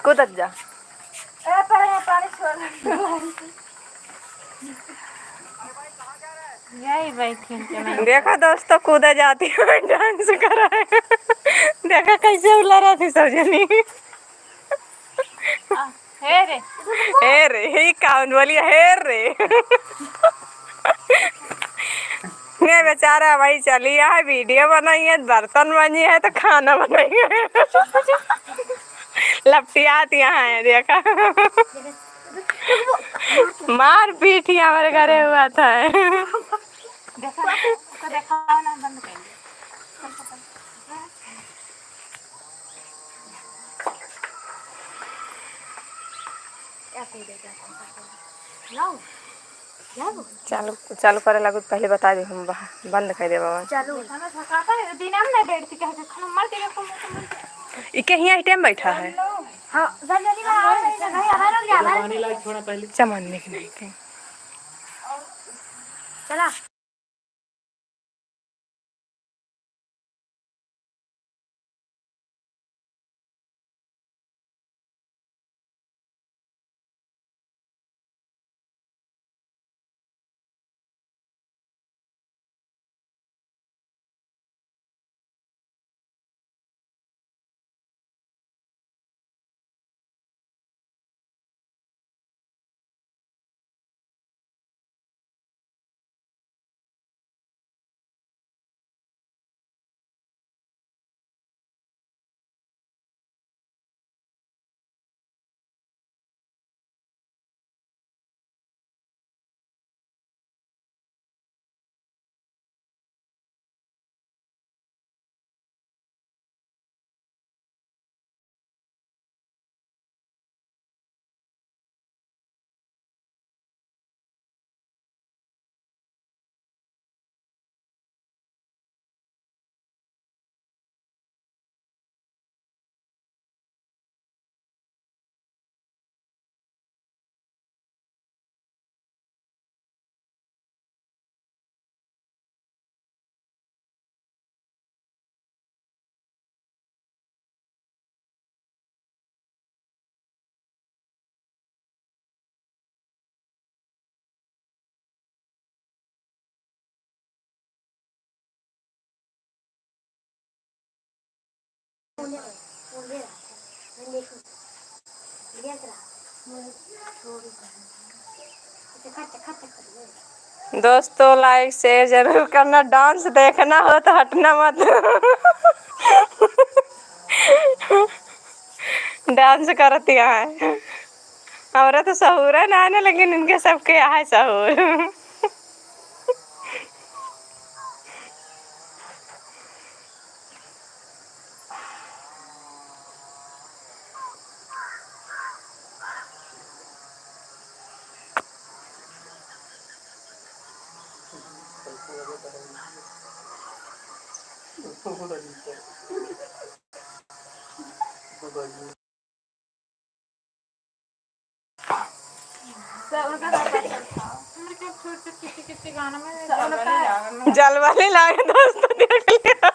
कूदत जा। ए पर ये पानी छोड़ यही बैठी हूँ। देखा दोस्तों कूदा जाती है डांस कर रहा है। देखा कैसे उला रहा थी सब जनी। हे रे हे रे ही काउन बोलिए हे रे। ये बेचारा भाई चली है वीडियो बनाई है बर्तन बनी है तो खाना बनाई है। लपटियात यहाँ है देखा। मार पीट हमारे घरे हुआ था। देखा तो देखा ना बंद कर दे। क्या कूदेगा लाओ जाओ चालू चालू करे लगू पहले बता दी हम बंद कर दे बाबा। चालू खाना थकाता है दिन हम नहीं बैठती कैसे खाना मार देगा को इके ही टाइम बैठा है। हां जल्दी आ नहीं आ रहा है पानी लाग थोड़ा पहले चमन नहीं के चला दोस्तों लाइक शेयर जरूर करना। डांस देखना हो तो हटना मत। डांस करती है हमारा तो सहूर है ना आने लेकिन इनके सबके यहाँ है सहूर। किसी गाना में जल वाली लागे दोस्तों देख लिया।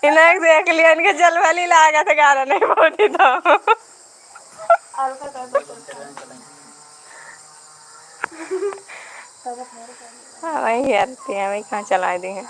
इन्हें देख लिया इनके जल वाली लागा था गाना नहीं बोली तो। हाँ वही आती है वही कहाँ चला दी है।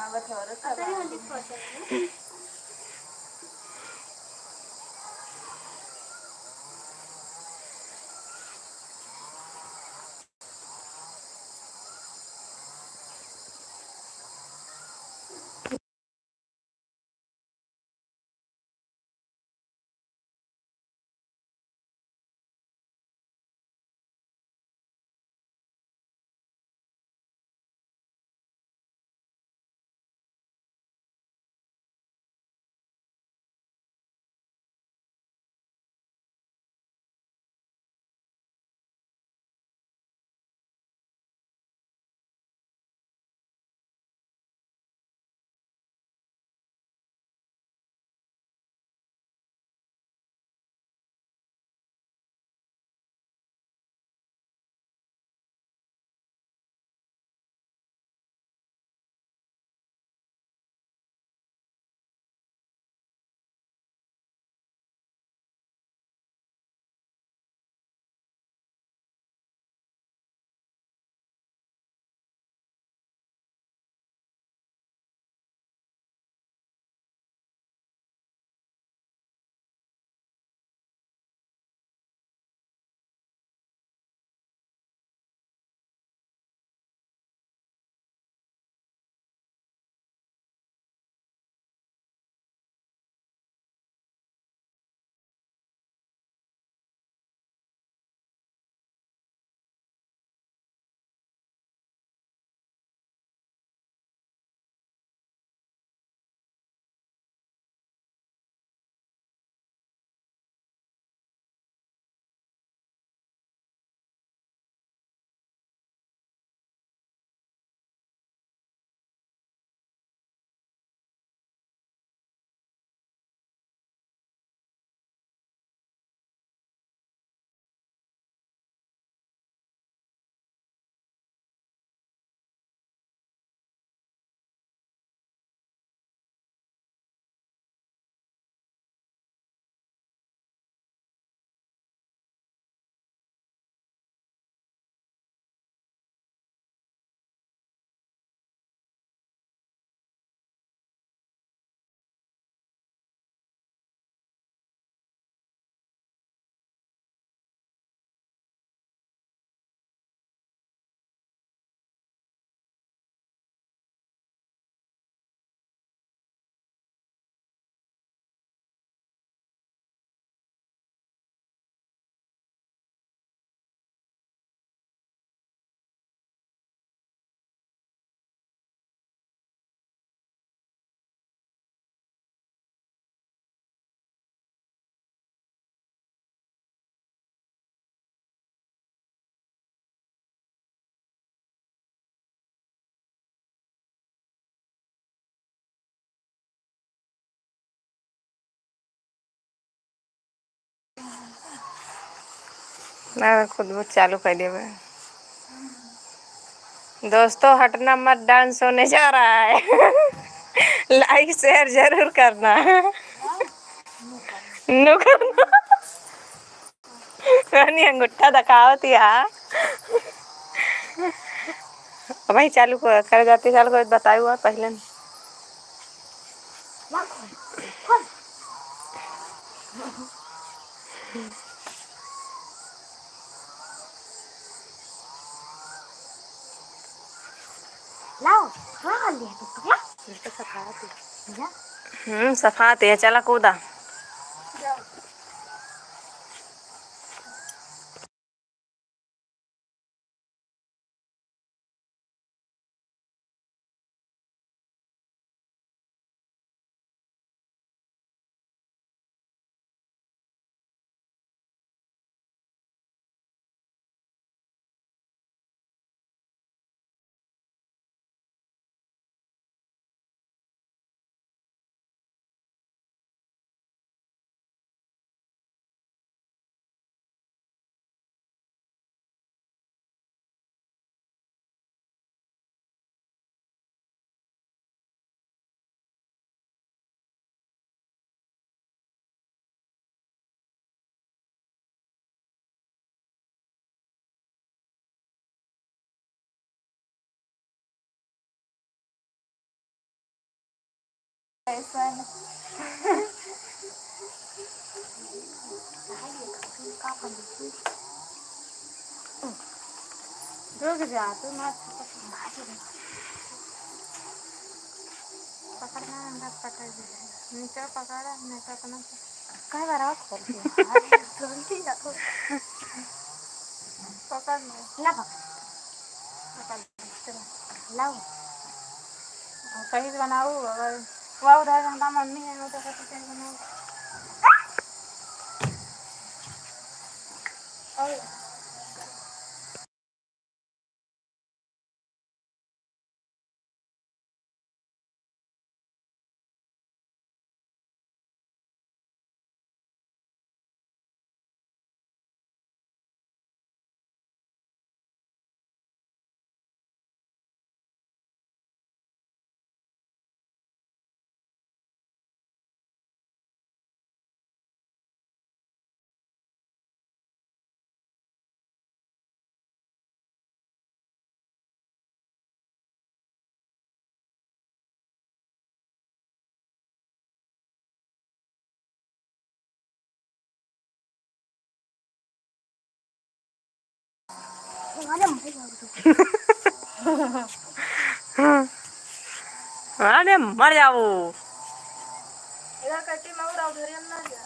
ना खुद बहुत चालू कर दिया मैं। दोस्तों हटना मत, डांस होने जा रहा है। लाइक शेयर जरूर करना। नु करना। नहीं अंगूठा दिखावती है। भाई चालू कर जाती, चालू कर बताई हुआ पहले। लाओ हाँ कर लिया तो सफा सफाती है, चला कूदा। रुक जा तू मत पकड़ना अंदर पकड़ दे नीचे पकड़ा नहीं तो अपना कई बार और खोल दिया जल्दी जाओ पकड़ ला पकड़ चलो लाओ सही से बनाओ अगर वह उधर हमारा मम्मी है वो तो कैसे सही बनाओ और अरे मर जाओ। इधर कट्टी में उड़ा उधर ही ना जा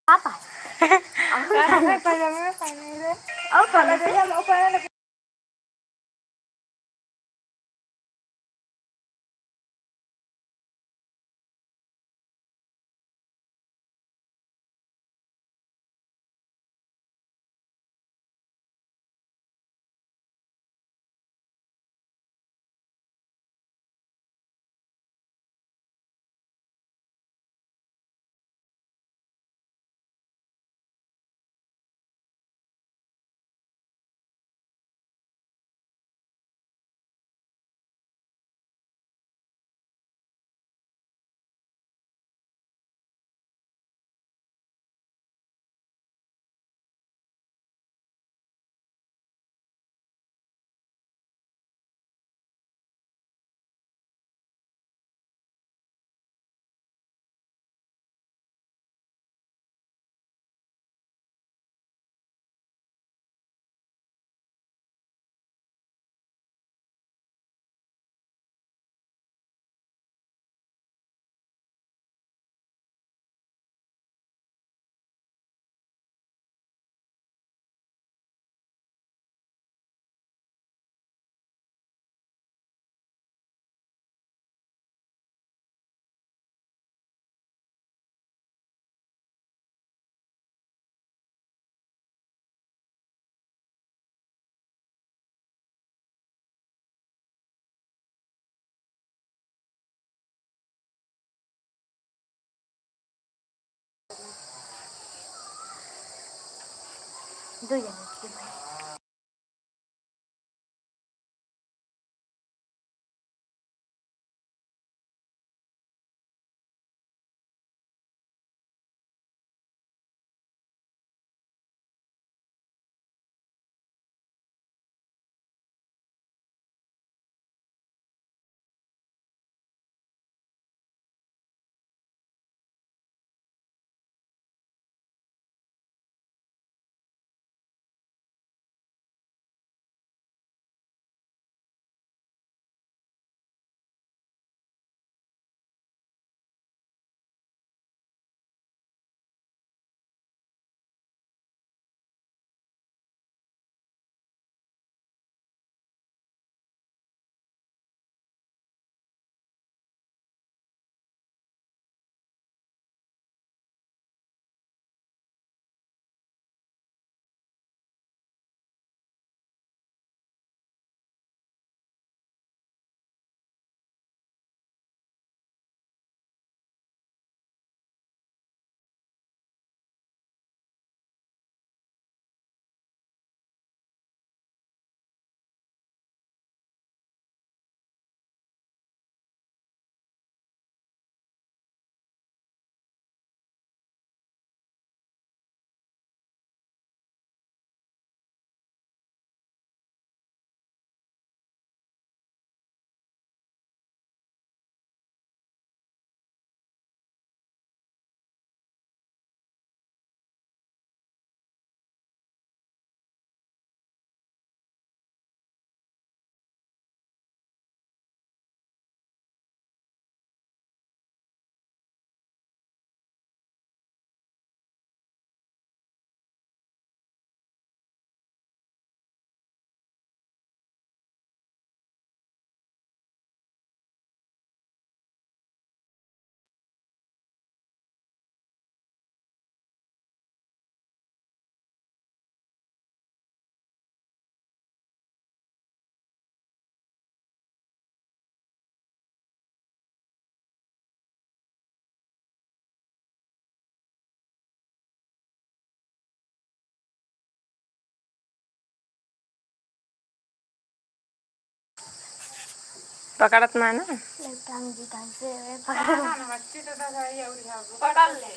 पापा और पजामे में पहने रे और पहले दो जने की भाई पकड़त ना ना टांग जी टांग से पकड़ ले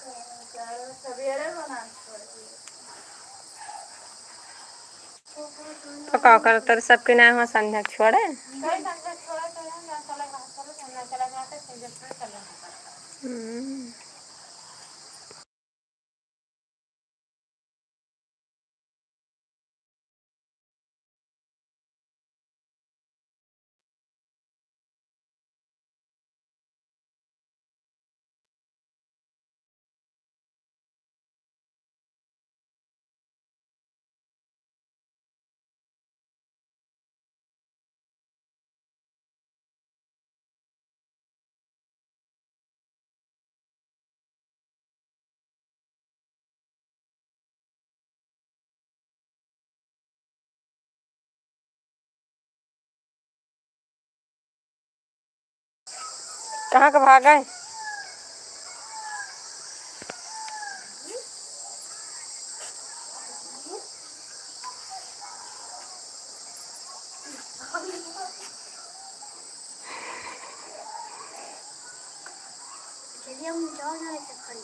सवेरे बना तो का कर तर सबके नाम हो संध्या छोड़े कई संख्या छोड़ा चले चले चले चले जाते थे जब चले कहाँ का भाग है? चलिए हम जाओ ना ऐसे खड़ी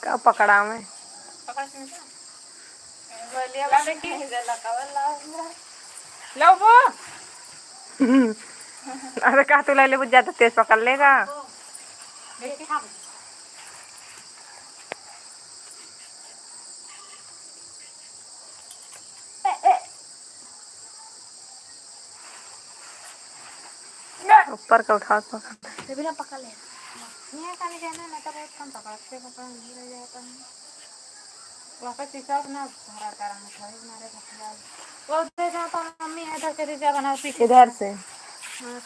का पकड़ा मैं पकड़ से बोलिए वाले की जला कवर ला वो अरे का तू ले बुझ जाता तेज पकड़ लेगा। देखिए हम ऊपर का उठा पकड़ से बिना पकड़ ले नहीं खाने जाना मैं तो बहुत कम पकड़ते पकड़ नहीं रह जाता है वापस हिसाब ना भरा कराना था हमारे भटिया वो दे जाता मम्मी इधर से दीजिए बना पीछे इधर से हाँ